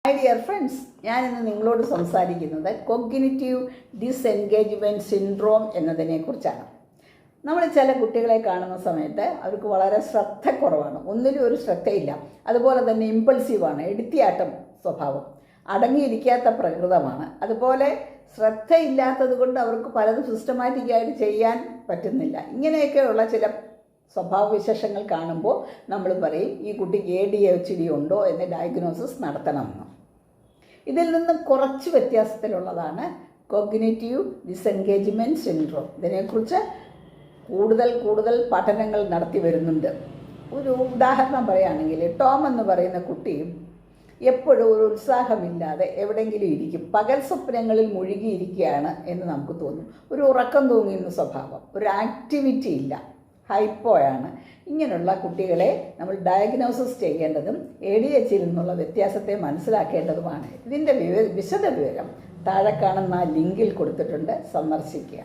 My dear friends, ഞാനിന്ന് നിങ്ങളോട് സംസാരിക്കുന്നത് കോഗ്നിറ്റീവ് ഡിസെൻഗേജ്മെൻറ്റ് സിൻഡ്രോം എന്നതിനെക്കുറിച്ചാണ്. നമ്മൾ ചില കുട്ടികളെ കാണുന്ന സമയത്ത് അവർക്ക് വളരെ ശ്രദ്ധക്കുറവാണ്, ഒന്നിലും ഒരു ശ്രദ്ധയില്ല. അതുപോലെ തന്നെ ഇമ്പൾസീവാണ്, എടുത്തിയാട്ടം സ്വഭാവം, അടങ്ങിയിരിക്കാത്ത പ്രകൃതമാണ്. അതുപോലെ ശ്രദ്ധയില്ലാത്തത് കൊണ്ട് അവർക്ക് പലതും സിസ്റ്റമാറ്റിക്കായിട്ട് ചെയ്യാൻ പറ്റുന്നില്ല. ഇങ്ങനെയൊക്കെയുള്ള ചില സ്വഭാവവിശേഷങ്ങൾ കാണുമ്പോൾ നമ്മൾ പറയും ഈ കുട്ടിക്ക് ADHD ഉണ്ടോ എന്ന് ഡയഗ്നോസിസ് നടത്തണമെന്ന്. ഇതിൽ നിന്ന് കുറച്ച് വ്യത്യാസത്തിലുള്ളതാണ് കോഗ്നിറ്റീവ് ഡിസെൻഗേജ്മെൻറ്റ് സിൻഡ്രോം. ഇതിനെക്കുറിച്ച് കൂടുതൽ പഠനങ്ങൾ നടത്തി വരുന്നുണ്ട്. ഒരു ഉദാഹരണം പറയുകയാണെങ്കിൽ, ടോം എന്ന് പറയുന്ന കുട്ടി എപ്പോഴും ഒരു ഉത്സാഹമില്ലാതെ എവിടെയെങ്കിലും ഇരിക്കും. പകൽ സ്വപ്നങ്ങളിൽ മുഴുകിയിരിക്കുകയാണ് എന്ന് നമുക്ക് തോന്നും. ഒരു ഉറക്കം തൂങ്ങുന്ന സ്വഭാവം, ഒരു ആക്ടിവിറ്റി ഇല്ല, ഹൈപ്പോയാണ്. ഇങ്ങനെയുള്ള കുട്ടികളെ നമ്മൾ ഡയഗ്നോസിസ് ചെയ്യേണ്ടതും ADHD നിന്നുള്ള വ്യത്യാസത്തെ മനസ്സിലാക്കേണ്ടതുമാണ്. ഇതിൻ്റെ വിശദ വിവരം താഴെ കാണുന്ന ലിങ്കിൽ കൊടുത്തിട്ടുണ്ട്, സന്ദർശിക്കുക.